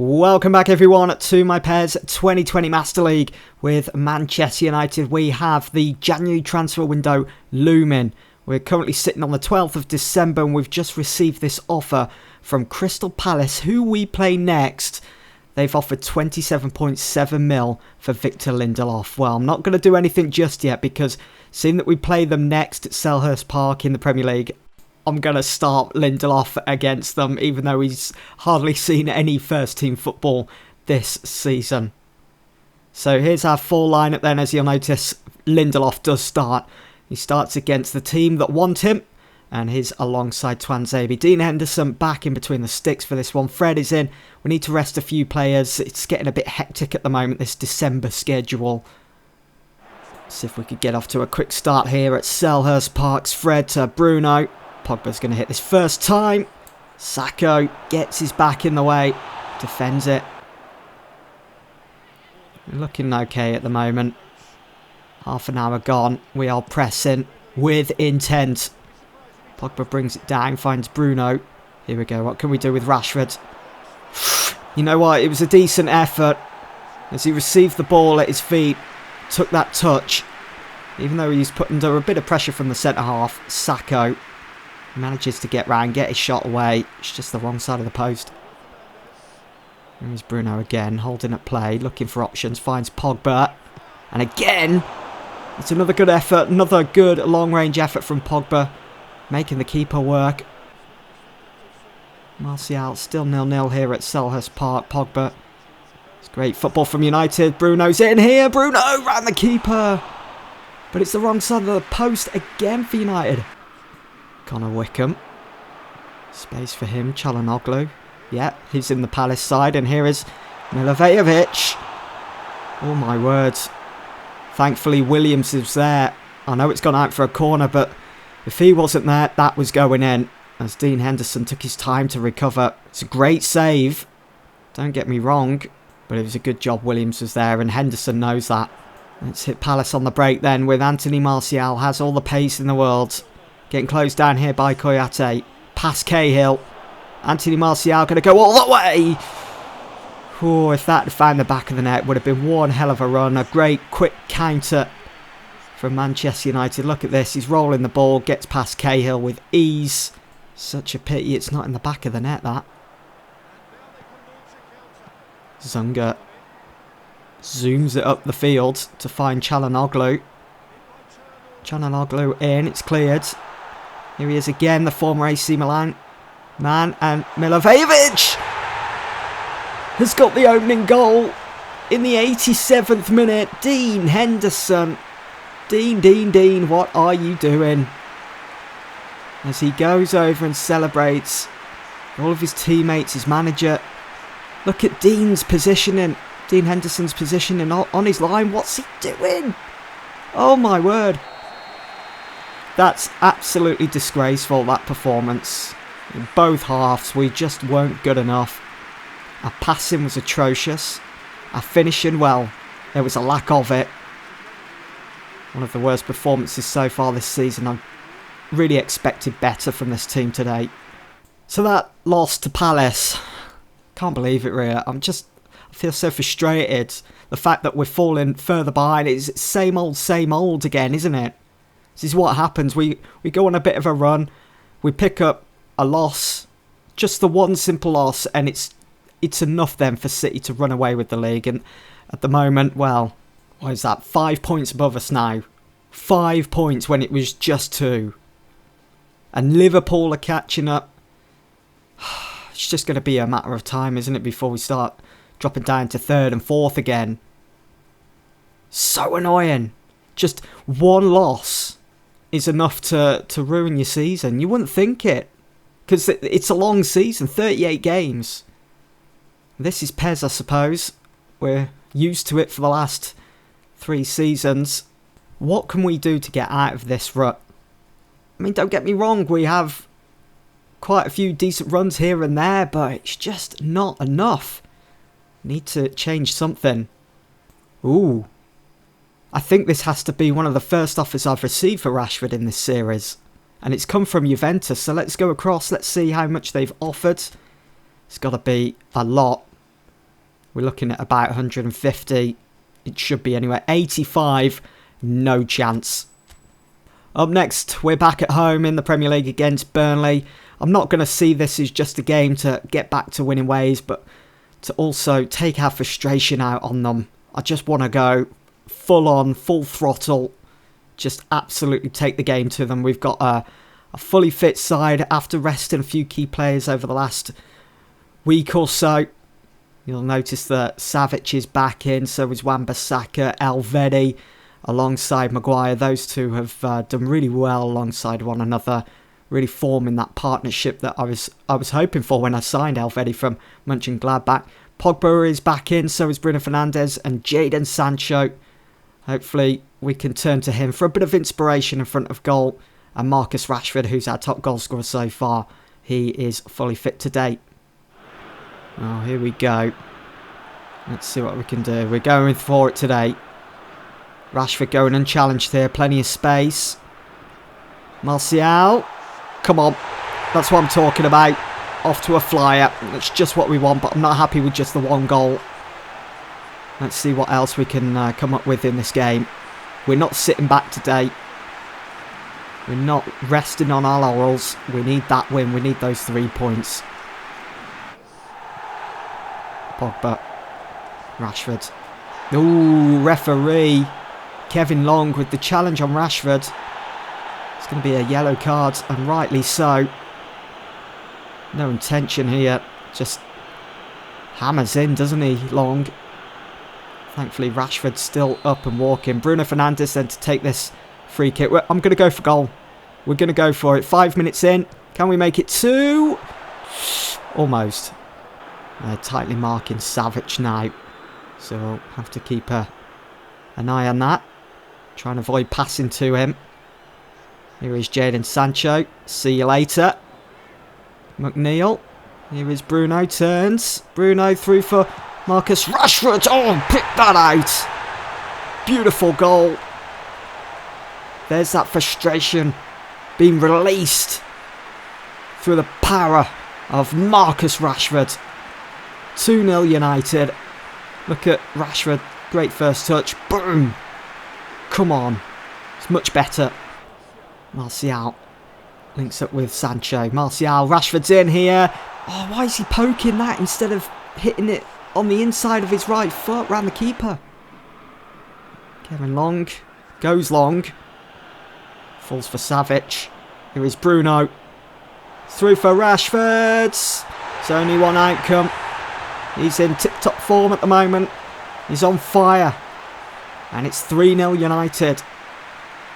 Welcome back everyone to my PES 2020 Master League with Manchester United. We have the January transfer window looming. We're currently sitting on the 12th of December and we've just received this offer from Crystal Palace, who we play next. They've offered 27.7 mil for Victor Lindelof. Well, I'm not going to do anything just yet because seeing that we play them next at Selhurst Park in the Premier League, I'm going to start Lindelof against them, even though he's hardly seen any first-team football this season. So here's our full lineup then. As you'll notice, Lindelof does start. He starts against the team that want him, and he's alongside Twanzebe. Dean Henderson back in between the sticks for this one. Fred is in. We need to rest a few players. It's getting a bit hectic at the moment, this December schedule. Let's see if we could get off to a quick start here at Selhurst Park's Fred to Bruno. Pogba's going to hit this first time. Sacco gets his back in the way. Defends it. Looking okay at the moment. Half an hour gone. We are pressing with intent. Pogba brings it down. Finds Bruno. Here we go. What can we do with Rashford? You know what? It was a decent effort. As he received the ball at his feet. Took that touch. Even though he's put under a bit of pressure from the centre-half. Sacco manages to get round, get his shot away. It's just the wrong side of the post. Here's Bruno again, holding at play, looking for options, finds Pogba. And again, it's another good effort, another good long-range effort from Pogba, making the keeper work. Martial still 0-0 here at Selhurst Park. Pogba. It's great football from United. Bruno's in here. Bruno round the keeper. But it's the wrong side of the post again for United. Connor Wickham. Space for him. Çalhanoğlu. Yeah, he's in the Palace side. And here is Milivojevic. Oh my words. Thankfully Williams is there. I know it's gone out for a corner, but if he wasn't there, that was going in. As Dean Henderson took his time to recover. It's a great save. Don't get me wrong. But it was a good job Williams was there. And Henderson knows that. Let's hit Palace on the break then with Anthony Martial. Has all the pace in the world. Getting closed down here by Koyate. Past Cahill. Anthony Martial going to go all the way. Oh, if that had found the back of the net, would have been one hell of a run. A great quick counter from Manchester United. Look at this. He's rolling the ball. Gets past Cahill with ease. Such a pity it's not in the back of the net, that. Zunga zooms it up the field to find Çalhanoğlu. Çalhanoğlu in. It's cleared. Here he is again, the former AC Milan man, and Milivojevic has got the opening goal in the 87th minute. Dean Henderson. Dean, what are you doing? As he goes over and celebrates all of his teammates, his manager. Look at Dean's positioning. Dean Henderson's positioning on his line. What's he doing? Oh my word. That's absolutely disgraceful, that performance. In both halves, we just weren't good enough. Our passing was atrocious. Our finishing, well, there was a lack of it. One of the worst performances so far this season. I really expected better from this team today. So that loss to Palace. Can't believe it, really. I feel so frustrated. The fact that we're falling further behind is same old again, isn't it? This is what happens. We go on a bit of a run. We pick up a loss. Just the one simple loss. And it's enough then for City to run away with the league. And at the moment, well, what is that? 5 points above us now. 5 points when it was just 2. And Liverpool are catching up. It's just going to be a matter of time, isn't it, before we start dropping down to 3rd and 4th again. So annoying. Just one loss is enough to ruin your season. You wouldn't think it. Because it's a long season, 38 games. This is PES, I suppose. We're used to it for the last 3 seasons. What can we do to get out of this rut? I mean, don't get me wrong, we have quite a few decent runs here and there, but it's just not enough. Need to change something. Ooh. I think this has to be one of the first offers I've received for Rashford in this series. And it's come from Juventus, so let's go across. Let's see how much they've offered. It's got to be a lot. We're looking at about 150. It should be anyway. 85, no chance. Up next, we're back at home in the Premier League against Burnley. I'm not going to see this as just a game to get back to winning ways, but to also take our frustration out on them. I just want to go full on, full throttle, just absolutely take the game to them. We've got a fully fit side after resting a few key players over the last week or so. You'll notice that Savic is back in, so is Wan-Bissaka, Elvedi alongside Maguire. Those two have done really well alongside one another, really forming that partnership that I was hoping for when I signed Elvedi from Mönchengladbach. Pogba is back in, so is Bruno Fernandes and Jadon Sancho. Hopefully we can turn to him for a bit of inspiration in front of goal. And Marcus Rashford, who's our top goal scorer so far, he is fully fit to date. Oh, here we go. Let's see what we can do. We're going for it today. Rashford going unchallenged here. Plenty of space. Martial. Come on. That's what I'm talking about. Off to a flyer. That's just what we want, but I'm not happy with just the one goal. Let's see what else we can come up with in this game. We're not sitting back today. We're not resting on our laurels. We need that win. We need those 3 points. Pogba. Rashford. Ooh, referee. Kevin Long with the challenge on Rashford. It's going to be a yellow card, and rightly so. No intention here. Just hammers in, doesn't he, Long? Thankfully, Rashford's still up and walking. Bruno Fernandes then to take this free kick. I'm going to go for goal. We're going to go for it. 5 minutes in. Can we make it 2? Almost. They're tightly marking Savic now. So we'll have to keep an eye on that. Try and avoid passing to him. Here is Jadon Sancho. See you later. McNeil. Here is Bruno. Turns. Bruno through for Marcus Rashford. Oh, pick that out. Beautiful goal. There's that frustration being released through the power of Marcus Rashford. 2-0 United. Look at Rashford. Great first touch. Boom. Come on. It's much better. Martial links up with Sancho. Martial. Rashford's in here. Oh, why is he poking that instead of hitting it on the inside of his right foot round the keeper? Kevin Long. Goes long. Falls for Savic. Here is Bruno. Through for Rashford. It's only one outcome. He's in tip-top form at the moment. He's on fire. And it's 3-0 United.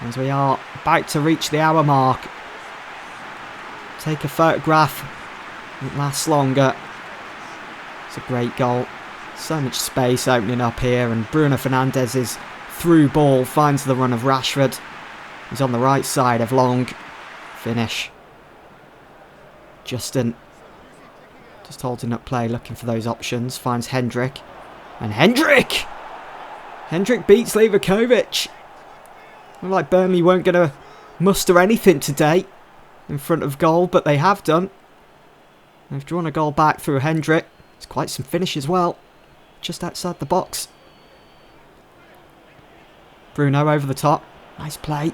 As we are about to reach the hour mark. Take a photograph. It lasts longer. It's a great goal. So much space opening up here. And Bruno Fernandes' through ball finds the run of Rashford. He's on the right side of Long. Finish. Justin. Just holding up play, looking for those options. Finds Hendrick. And Hendrick! Hendrick beats Livakovic. Looked like Burnley weren't going to muster anything today in front of goal, but they have done. They've drawn a goal back through Hendrick. It's quite some finish as well. Just outside the box. Bruno over the top. Nice play.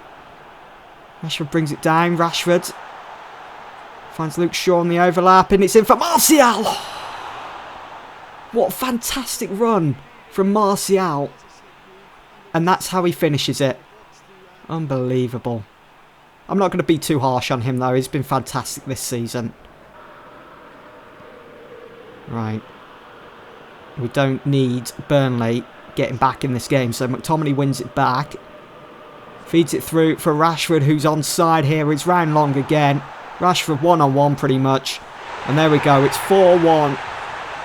Rashford brings it down. Rashford finds Luke Shaw on the overlap, and it's in for Martial. What a fantastic run from Martial. And that's how he finishes it. Unbelievable. I'm not going to be too harsh on him though. He's been fantastic this season. Right. We don't need Burnley getting back in this game. So McTominay wins it back. Feeds it through for Rashford, who's onside here. It's round long again. Rashford one-on-one pretty much. And there we go. It's 4-1.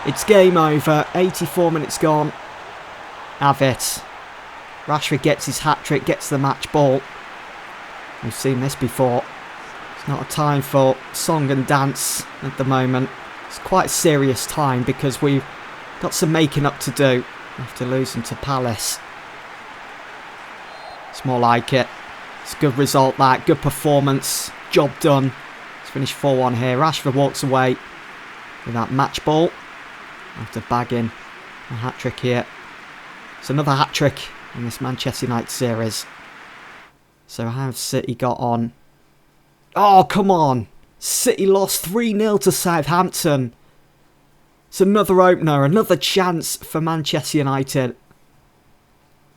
It's game over. 84 minutes gone. Have it. Rashford gets his hat-trick, gets the match ball. We've seen this before. It's not a time for song and dance at the moment. It's quite a serious time because we've got some making up to do after losing to Palace. It's more like it. It's a good result that. Good performance. Job done. It's finished 4-1 here. Rashford walks away with that match ball after bagging A hat-trick here. It's another hat-trick in this Manchester United series. So how have City got on? Oh, come on! City lost 3-0 to Southampton. It's another opener, another chance for Manchester United.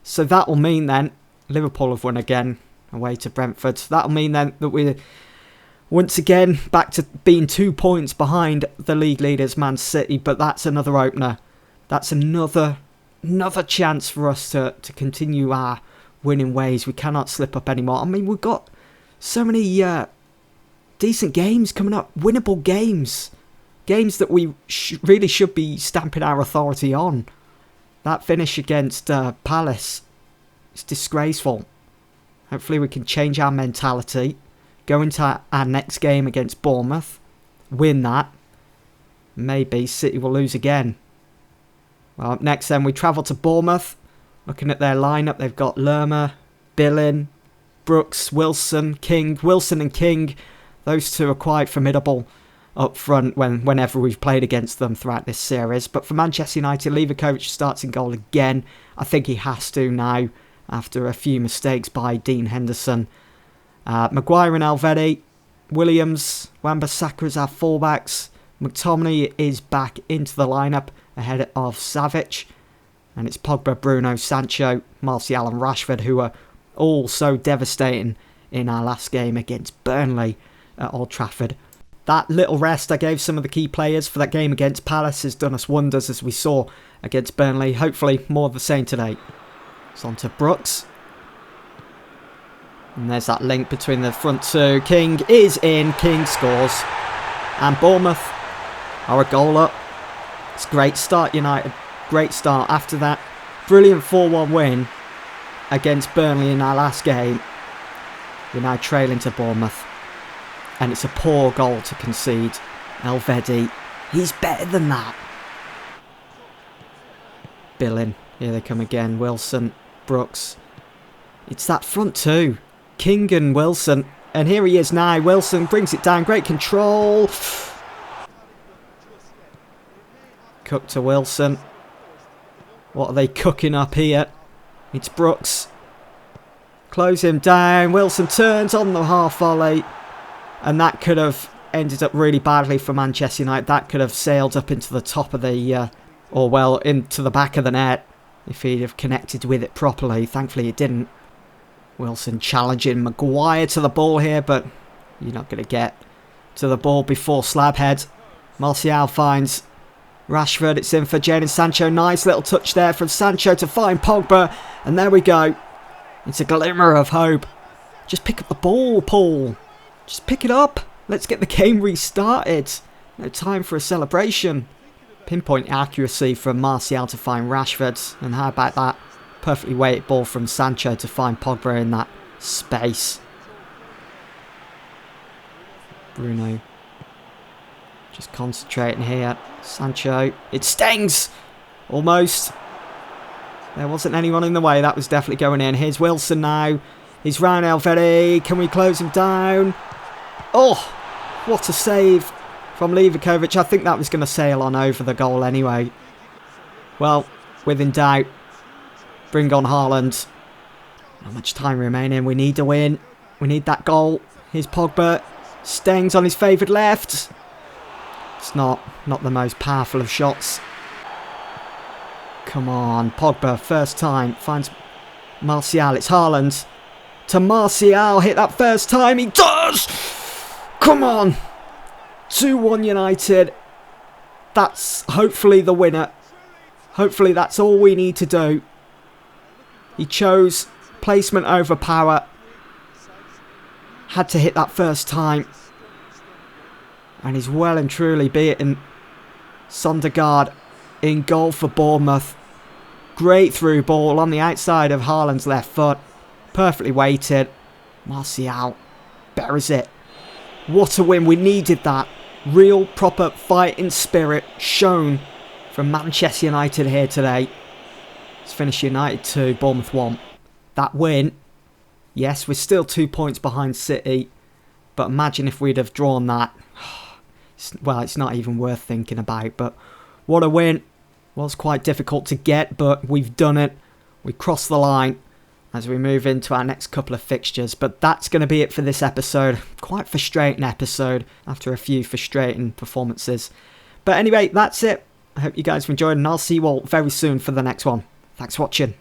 So that will mean then, Liverpool have won again, away to Brentford. So that will mean then that we're once again back to being 2 points behind the league leaders, Man City. But that's another opener. That's another chance for us to continue our winning ways. We cannot slip up anymore. I mean, we've got so many decent games coming up, winnable games. Games that we really should be stamping our authority on. That finish against Palace is disgraceful. Hopefully we can change our mentality. Go into our next game against Bournemouth. Win that. Maybe City will lose again. Well, up next then we travel to Bournemouth. Looking at their lineup, they've got Lerma, Billin, Brooks, Wilson, King. Wilson and King, those two are quite formidable up front whenever we've played against them throughout this series. But for Manchester United, Livakovic starts in goal again. I think he has to now after a few mistakes by Dean Henderson. Maguire and Alvedi, Williams, Wan-Bissaka as our fullbacks. McTominay is back into the lineup ahead of Savic. And it's Pogba, Bruno, Sancho, Martial and Rashford who are all so devastating in our last game against Burnley at Old Trafford. That little rest I gave some of the key players for that game against Palace has done us wonders as we saw against Burnley. Hopefully more of the same today. It's on to Brooks. And there's that link between the front two. King is in. King scores. And Bournemouth are a goal up. It's a great start, United. Great start after that brilliant 4-1 win against Burnley in our last game. We're now trailing to Bournemouth. And it's a poor goal to concede. Elvedi, he's better than that. Billin, here they come again. Wilson, Brooks. It's that front two. King and Wilson. And here he is now. Wilson brings it down. Great control. Cook to Wilson. What are they cooking up here? It's Brooks. Close him down. Wilson turns on the half volley. And that could have ended up really badly for Manchester United. That could have sailed up into the top of the... into the back of the net. If he'd have connected with it properly. Thankfully it didn't. Wilson challenging Maguire to the ball here. But you're not going to get to the ball before Slabhead. Martial finds Rashford. It's in for Jadon Sancho. Nice little touch there from Sancho to find Pogba. And there we go. It's a glimmer of hope. Just pick up the ball, Paul. Just pick it up. Let's get the game restarted. No time for a celebration. Pinpoint accuracy from Martial to find Rashford. And how about that perfectly weighted ball from Sancho to find Pogba in that space. Bruno. Just concentrating here. Sancho. It stings! Almost. There wasn't anyone in the way. That was definitely going in. Here's Wilson now. He's round Elvedi. Can we close him down? Oh! What a save from Livakovic. I think that was going to sail on over the goal anyway. Well, within doubt. Bring on Haaland. Not much time remaining. We need a win. We need that goal. Here's Pogba. Stengs on his favoured left. It's not the most powerful of shots. Come on, Pogba, first time, finds Martial. It's Haaland to Martial. Hit that first time. He does! Come on! 2-1 United. That's hopefully the winner. Hopefully that's all we need to do. He chose placement over power. Had to hit that first time. And he's well and truly beaten Sondergaard in goal for Bournemouth. Great through ball on the outside of Haaland's left foot. Perfectly weighted. Martial buries it. What a win. We needed that. Real proper fighting spirit shown from Manchester United here today. Let's finish United 2, Bournemouth 1. That win. Yes, we're still 2 points behind City. But imagine if we'd have drawn that. Well, it's not even worth thinking about. But what a win. Was quite difficult to get, but we've done it. We crossed the line as we move into our next couple of fixtures. But that's going to be it for this episode. Quite frustrating episode after a few frustrating performances. But anyway, that's it. I hope you guys have enjoyed, and I'll see you all very soon for the next one. Thanks for watching.